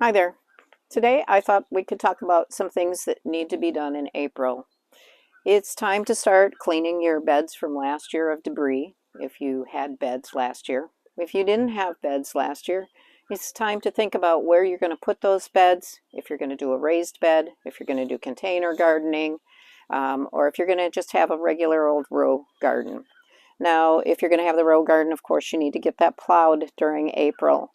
Hi there. Today I thought we could talk about some things that need to be done in April. It's time to start cleaning your beds from last year of debris, if you had beds last year. If you didn't have beds last year, it's time to think about where you're going to put those beds, if you're going to do a raised bed, if you're going to do container gardening, or if you're going to just have a regular old row garden. Now, if you're going to have the row garden, of course, you need to get that plowed during April.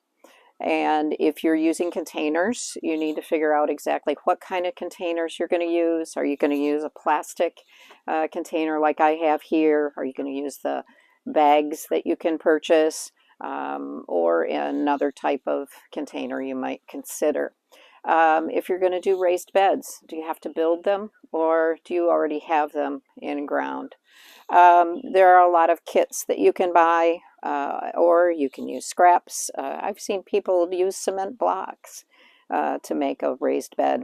And if you're using containers, you need to figure out exactly what kind of containers you're going to use. Are you going to use a plastic container like I have here? Are you going to use the bags that you can purchase, or another type of container you might consider? If you're going to do raised beds, do you have to build them or do you already have them in ground? There are a lot of kits that you can buy, or you can use scraps. I've seen people use cement blocks to make a raised bed.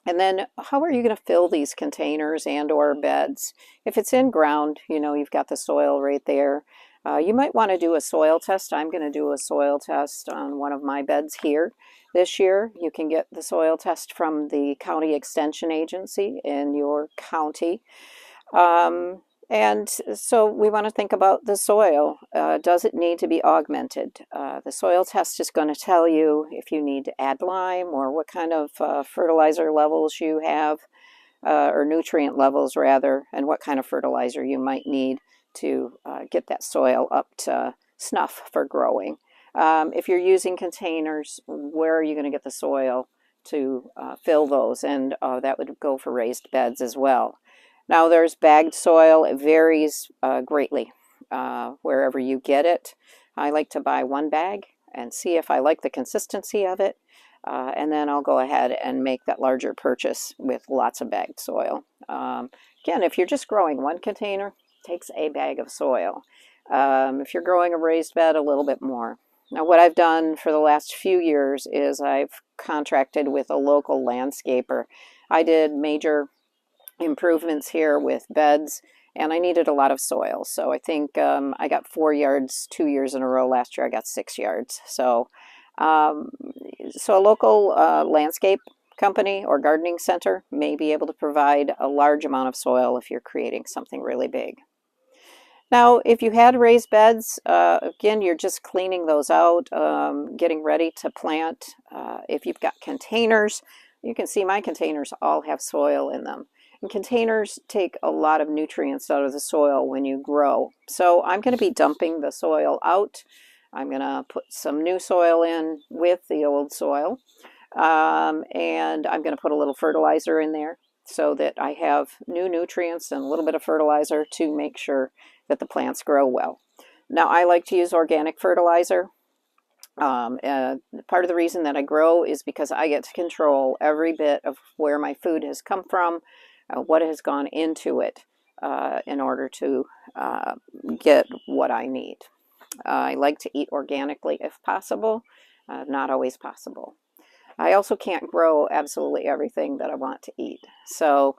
And then how are you going to fill these containers and or beds? If it's in ground, you know, you've got the soil right there. You might want to do a soil test. I'm going to do a soil test on one of my beds here this year. You can get the soil test from the county extension agency in your county. And so we want to think about the soil. Does it need to be augmented? The soil test is going to tell you if you need to add lime or what kind of fertilizer levels you have, or nutrient levels rather, and what kind of fertilizer you might need to get that soil up to snuff for growing. If you're using containers, where are you going to get the soil to fill those? And that would go for raised beds as well. Now there's bagged soil. It varies greatly wherever you get it. I like to buy one bag and see if I like the consistency of it. And then I'll go ahead and make that larger purchase with lots of bagged soil. Again, if you're just growing one container, it takes a bag of soil. If you're growing a raised bed, a little bit more. Now what I've done for the last few years is I've contracted with a local landscaper. I did major improvements here with beds, and I needed a lot of soil. So I think I got 4 yards 2 years in a row. Last year I got 6 yards. So a local landscape company or gardening center may be able to provide a large amount of soil if you're creating something really big. Now, if you had raised beds, again, you're just cleaning those out, getting ready to plant. If you've got containers, you can see my containers all have soil in them. And containers take a lot of nutrients out of the soil when you grow. So I'm going to be dumping the soil out. I'm going to put some new soil in with the old soil. And I'm going to put a little fertilizer in there so that I have new nutrients and a little bit of fertilizer to make sure that the plants grow well. Now, I like to use organic fertilizer. Part of the reason that I grow is because I get to control every bit of where my food has come from, what has gone into it in order to get what I need. I like to eat organically if possible, not always possible. I also can't grow absolutely everything that I want to eat, so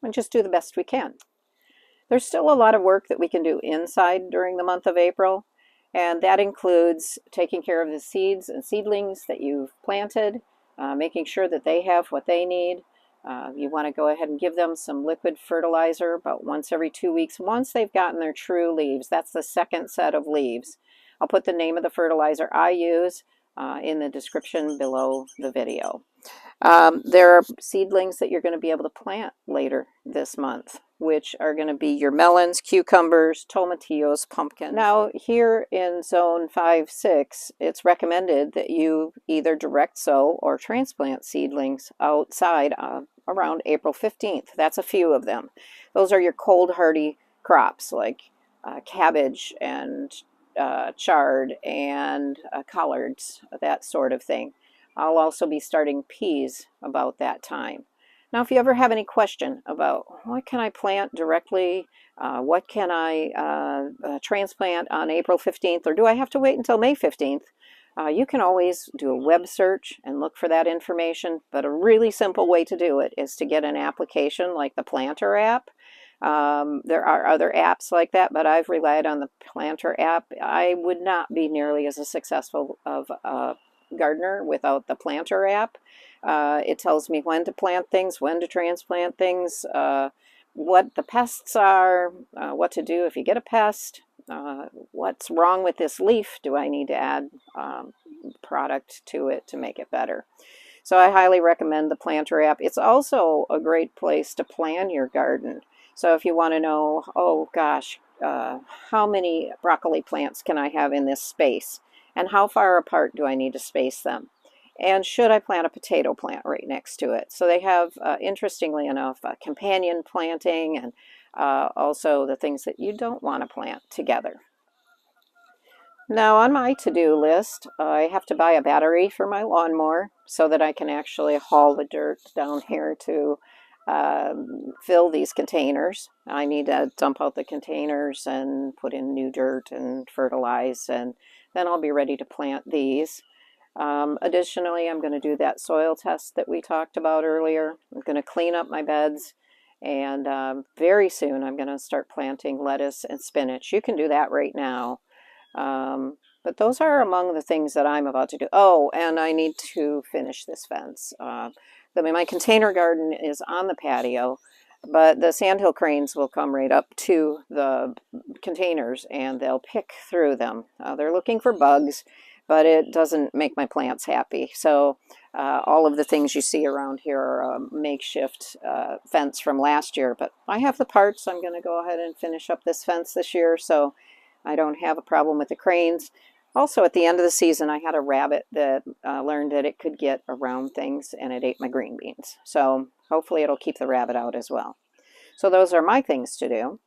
we just do the best we can. There's still a lot of work that we can do inside during the month of April, and that includes taking care of the seeds and seedlings that you've planted, making sure that they have what they need. You want to go ahead and give them some liquid fertilizer about once every 2 weeks. Once they've gotten their true leaves, that's the second set of leaves. I'll put the name of the fertilizer I use in the description below the video. There are seedlings that you're going to be able to plant later this month, which are going to be your melons, cucumbers, tomatillos, pumpkins. Now, here in zone 5-6, it's recommended that you either direct sow or transplant seedlings outside around April 15th. That's a few of them. Those are your cold hardy crops like cabbage and chard and collards, that sort of thing. I'll also be starting peas about that time. Now, if you ever have any question about what can I plant directly, what can I transplant on April 15th, or do I have to wait until May 15th, you can always do a web search and look for that information. But a really simple way to do it is to get an application like the Planter app. There are other apps like that, but I've relied on the Planter app. I would not be nearly as successful of a gardener without the planter app. It tells me when to plant things, when to transplant things, what the pests are, what to do if you get a pest, what's wrong with this leaf. Do I need to add product to it to make it better? So I highly recommend the planter app. It's also a great place to plan your garden. So if you want to know, oh gosh, how many broccoli plants can I have in this space? And how far apart do I need to space them? And should I plant a potato plant right next to it? So they have, interestingly enough, companion planting and also the things that you don't want to plant together. Now on my to-do list, I have to buy a battery for my lawnmower so that I can actually haul the dirt down here to fill these containers. I need to dump out the containers and put in new dirt and fertilize, and then I'll be ready to plant these. Additionally, I'm going to do that soil test that we talked about earlier. I'm going to clean up my beds, and very soon I'm going to start planting lettuce and spinach. You can do that right now. But those are among the things that I'm about to do. Oh, and I need to finish this fence. My container garden is on the patio, but the sandhill cranes will come right up to the containers and they'll pick through them. They're looking for bugs, but it doesn't make my plants happy. So all of the things you see around here are a makeshift fence from last year, but I have the parts. I'm going to go ahead and finish up this fence this year, so I don't have a problem with the cranes. Also, at the end of the season, I had a rabbit that learned that it could get around things, and it ate my green beans. So hopefully it'll keep the rabbit out as well. So those are my things to do.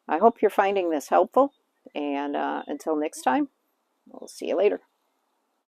I hope you're finding this helpful, and until next time, we'll see you later.